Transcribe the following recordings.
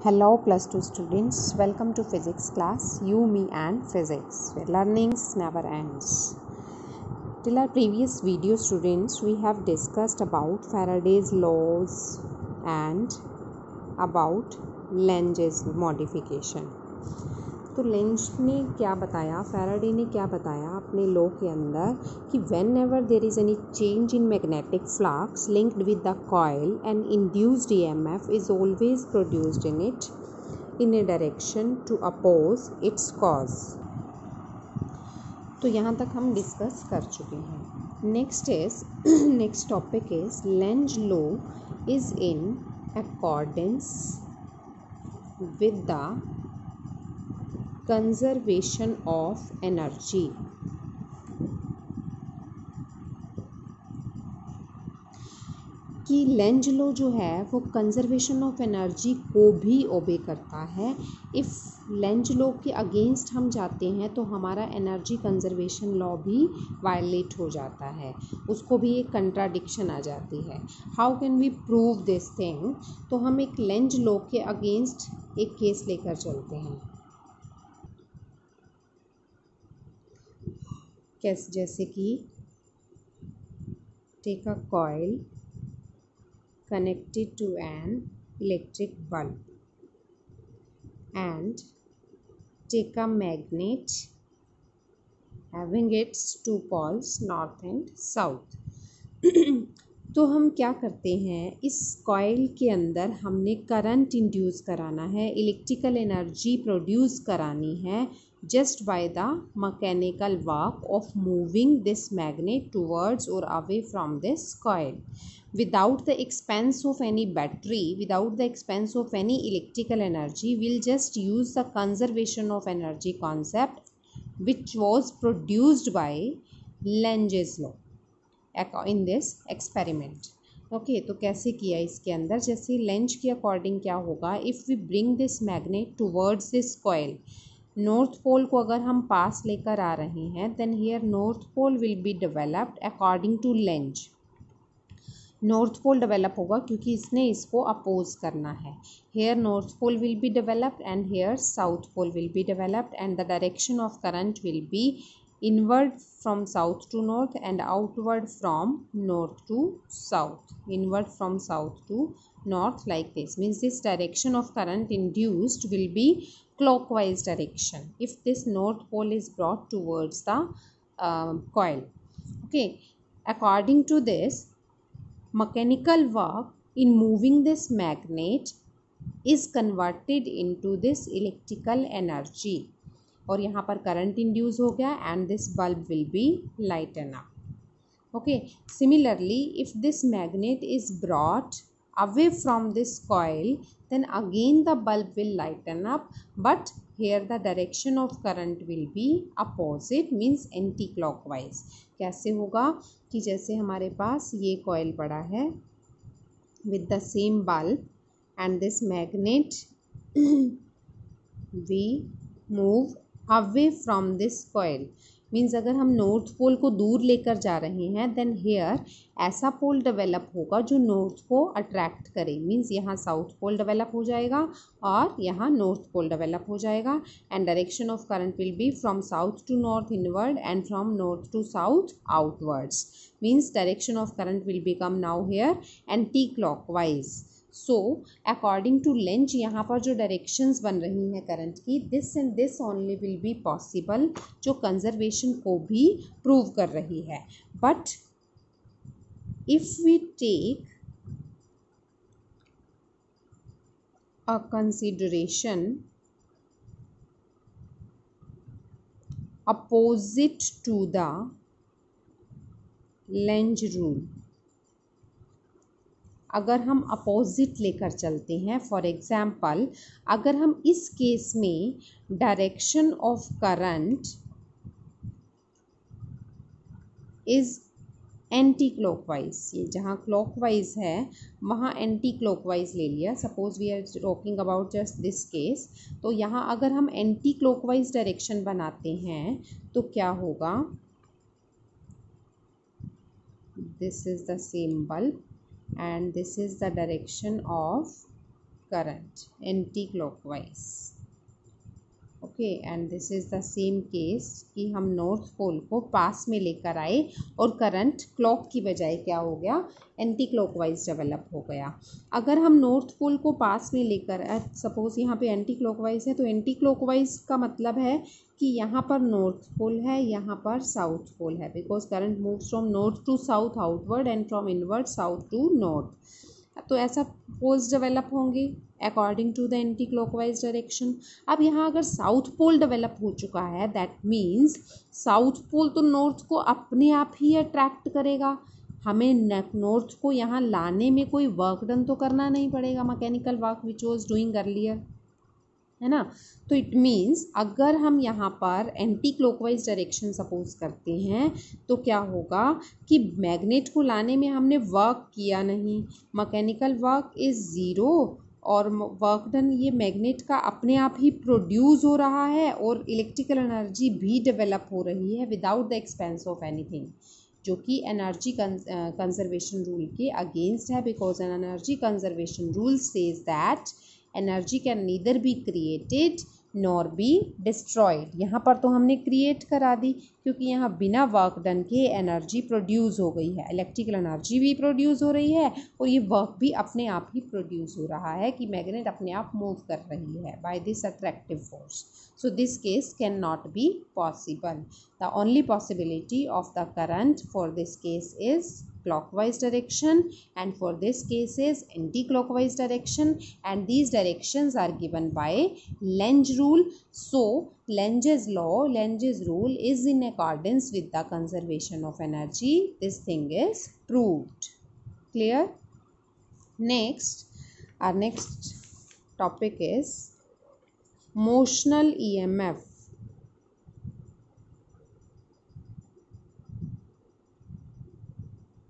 Hello plus 2 students, welcome to physics class. You, me and physics, where learning never ends. Till our previous video students, we have discussed about Faraday's laws and about Lenge's modification. तो length ने क्या बताया, Faraday ने क्या बताया अपने law के अंदर कि whenever there is any change in magnetic flux linked with the coil and induced EMF is always produced in it in a direction to oppose its cause. तो यहाँ तक हम डिस्कस कर चुके हैं. Next topic is Lenz law is in accordance with the conservation of energy. कि Lenz law जो है वो कंजर्वेशन ऑफ एनर्जी को भी ओबे करता है. इफ़ लेंज लॉ के अगेंस्ट हम जाते हैं तो हमारा एनर्जी कंजर्वेशन लॉ भी वायलेट हो जाता है, उसको भी एक कंट्राडिक्शन आ जाती है. How can we prove this thing? तो हम एक लेंज लॉ के अगेंस्ट एक केस लेकर चलते हैं. जैसे कि take a coil connected to an electric bulb and take a magnet having its two poles north and south. तो हम क्या करते हैं, इस कॉइल के अंदर हमने करंट इंड्यूस कराना है, इलेक्ट्रिकल एनर्जी प्रोड्यूस करानी है just by the mechanical work of moving this magnet towards or away from this coil without the expense of any battery, without the expense of any electrical energy. We'll just use the conservation of energy concept which was produced by Lenge's law in this experiment. Okay तो कैसे किया इसके अंदर, जैसे length के according क्या होगा, if we bring this magnet towards this coil, north pole को अगर हम पास लेकर आ रहे हैं, then here north pole will be developed according to Lenz. North pole develop होगा क्योंकि इसने इसको अपोज करना है. Here north pole will be developed and here south pole will be developed and the direction of current will be inward from south to north and outward from north to south. Inward from south to north, like this means this direction of current induced will be clockwise direction if this north pole is brought towards the coil. Okay, according to this, mechanical work in moving this magnet is converted into this electrical energy और यहाँ पर current induce हो गया and this bulb will be lighten up. Okay, similarly if this magnet is brought away from this coil, then again the bulb will lighten up, but here the direction of current will be opposite, means anti clockwise. कैसे होगा कि जैसे हमारे पास ये coil पड़ा है with the same bulb and this magnet we move away from this coil, means अगर हम नॉर्थ पोल को दूर लेकर जा रहे हैं, देन हेयर ऐसा पोल डेवलप होगा जो नॉर्थ को अट्रैक्ट करे, मीन्स यहाँ साउथ पोल डेवलप हो जाएगा और यहाँ नॉर्थ पोल डेवलप हो जाएगा and direction of current will be from south to north inward and from north to south outwards, means direction of current will become now here anti clockwise. So according to Lenz यहाँ पर जो directions बन रही हैं current की, this and this only will be possible, जो conservation को भी प्रूव कर रही है. But if we take a consideration opposite to the Lenz rule, अगर हम अपोजिट लेकर चलते हैं, फॉर एग्जाम्पल अगर हम इस केस में direction of current is anti clockwise, ये जहाँ क्लॉकवाइज है वहाँ एंटी क्लॉकवाइज ले लिया, suppose we are talking about just this case, तो यहाँ अगर हम एंटी क्लॉकवाइज डायरेक्शन बनाते हैं तो क्या होगा, this is the same bulb and this is the direction of current anti-clockwise. Okay, and this is the same case कि हम नॉर्थ पोल को पास में लेकर आए और करंट क्लॉक की बजाय क्या हो गया, एंटी क्लॉकवाइज डेवलप हो गया. अगर हम नॉर्थ पोल को पास में लेकर सपोज यहाँ पे एंटी क्लॉकवाइज है, तो एंटी क्लॉकवाइज का मतलब है कि यहाँ पर नॉर्थ पोल है, यहाँ पर साउथ पोल है, because current moves from north to south outward and from inward south to north. तो ऐसा पोल्स डेवलप होंगे according to the anti clockwise direction. अब यहाँ अगर साउथ पोल डेवलप हो चुका है, दैट मीन्स साउथ पोल तो नॉर्थ को अपने आप ही अट्रैक्ट करेगा. हमें नॉर्थ को यहाँ लाने में कोई वर्क डन तो करना नहीं पड़ेगा, mechanical work which was doing earlier, है ना. तो इट मीन्स अगर हम यहाँ पर एंटी क्लॉकवाइज डायरेक्शन सपोज करते हैं तो क्या होगा कि मैग्नेट को लाने में हमने वर्क किया नहीं, मैकेनिकल वर्क इज़ ज़ीरो, और वर्क डन ये मैग्नेट का अपने आप ही प्रोड्यूस हो रहा है, और इलेक्ट्रिकल एनर्जी भी डेवलप हो रही है without the expense of anything, जो कि एनर्जी कंजर्वेशन रूल के अगेंस्ट है, because an energy conservation rule says that energy can neither be created nor be destroyed. यहाँ पर तो हमने क्रिएट करा दी, क्योंकि यहाँ बिना वर्क डन के एनर्जी प्रोड्यूस हो गई है, इलेक्ट्रिकल एनर्जी भी प्रोड्यूस हो रही है, और ये वर्क भी अपने आप ही प्रोड्यूस हो रहा है कि मैग्नेट अपने आप मूव कर रही है by this attractive force. So this case cannot be possible. The only possibility of the current for this case is clockwise direction, and for this case is anti-clockwise direction, and these directions are given by Lenz rule. So Lenz's law, Lenz's rule is in accordance with the conservation of energy. This thing is proved. Clear? Next, our next topic is motional EMF.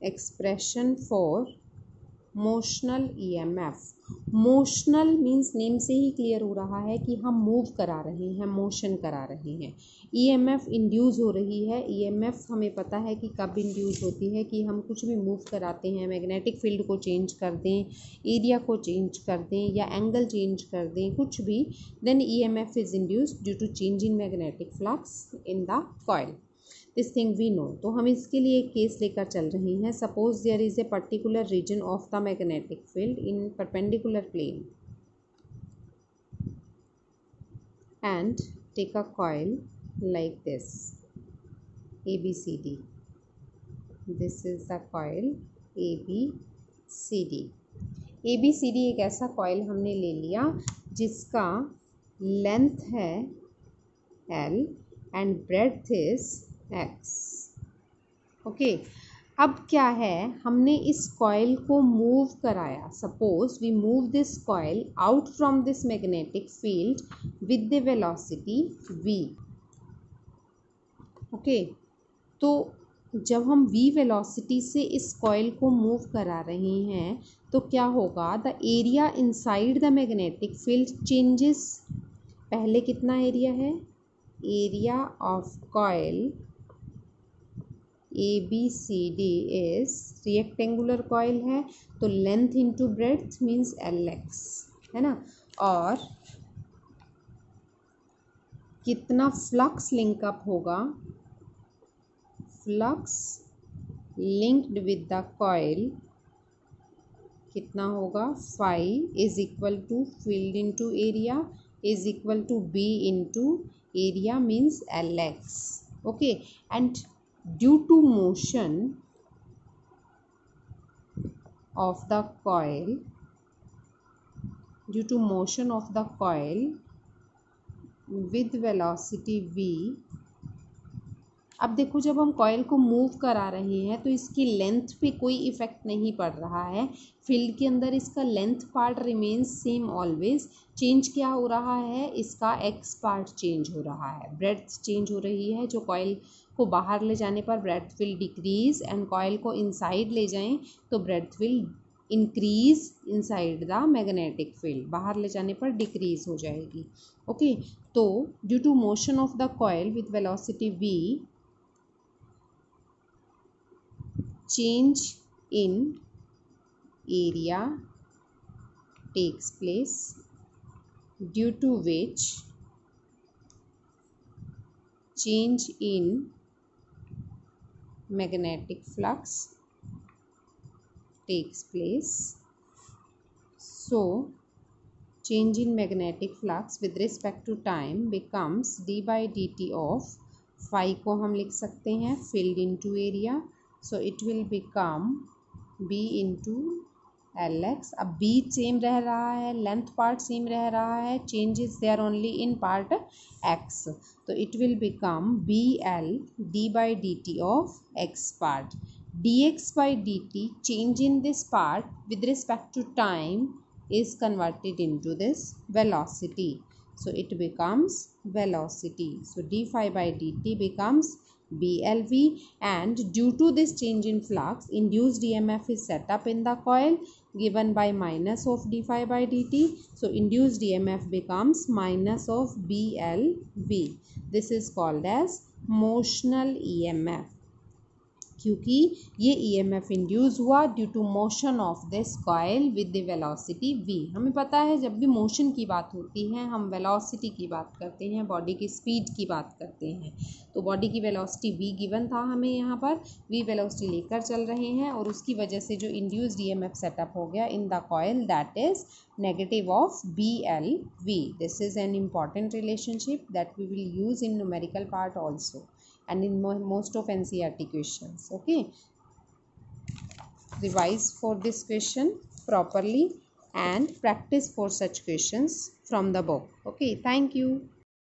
Expression for motional EMF. Motional means name से ही clear हो रहा है कि हम move करा रहे हैं, motion करा रहे हैं. EMF इंड्यूस हो रही है. EMF हमें पता है कि कब इंड्यूस होती है, कि हम कुछ भी मूव कराते हैं, मैग्नेटिक फील्ड को चेंज कर दें, एरिया को चेंज कर दें, या एंगल चेंज कर दें, कुछ भी, then EMF is induced due to change in magnetic flux in the coil. This thing we know. तो हम इसके लिए एक केस लेकर चल रहे हैं. Suppose there is a particular region of the magnetic field in perpendicular plane, and take a coil like this ABCD. This is the coil ABCD. ABCD एक ऐसा कॉइल हमने ले लिया जिसका लेंथ है L and breadth is X. Okay, अब क्या है, हमने इस कॉइल को मूव कराया. Suppose we move this coil out from this magnetic field with the velocity v. Okay, तो जब हम v वेलोसिटी से इस कॉइल को मूव करा रहे हैं तो क्या होगा, the area inside the magnetic field changes. पहले कितना एरिया है, area of coil ABCD is rectangular coil है, तो length into breadth means LX, है ना. और कितना फ्लक्स लिंकअप होगा, flux linked with the coil कितना होगा, phi is equal to field into area is equal to B into area means LX. Okay, and due to motion of the coil, due to motion of the coil with velocity v. अब देखो, जब हम coil को move करा रहे हैं तो इसकी लेंथ पे कोई इफेक्ट नहीं पड़ रहा है. फील्ड के अंदर इसका length part remains same always. Change क्या हो रहा है, इसका एक्स पार्ट चेंज हो रहा है, ब्रेड्थ चेंज हो रही है. जो कॉइल को बाहर ले जाने पर breadth will decrease, and coil को इनसाइड ले जाएं तो breadth will increase inside the magnetic field. बाहर ले जाने पर डिक्रीज हो जाएगी. ओके, तो due to motion of the coil with velocity v, change in area takes place due to which change in magnetic flux takes place. So change in magnetic flux with respect to time becomes d by dt of phi को हम लिख सकते हैं filled into area. So it will become b into lx. अब b same रह रहा है, length part same रह रहा है, change is there only in part x. तो it will become bl d by dt of x part. dx by dt change in this part with respect to time is converted into this velocity. So it becomes velocity. So d phi by dt becomes blv, and due to this change in flux, induced EMF is set up in the coil given by minus of d phi by dt. So induced EMF becomes minus of blv. This is called as motional EMF, क्योंकि ये EMF induce हुआ due to motion of this coil with the velocity v. हमें पता है जब भी motion की बात होती है हम वेलोसिटी की बात करते हैं, बॉडी की स्पीड की बात करते हैं. तो बॉडी की वेलोसिटी v गिवन था हमें, यहाँ पर v वेलोसिटी लेकर चल रहे हैं और उसकी वजह से जो इंड्यूस्ड EMF सेटअप हो गया इन the coil that is negative of BLV. This is an important relationship that we will use in numerical part also and in most of NCERT questions. Okay, revise for this question properly and practice for such questions from the book. Okay, thank you.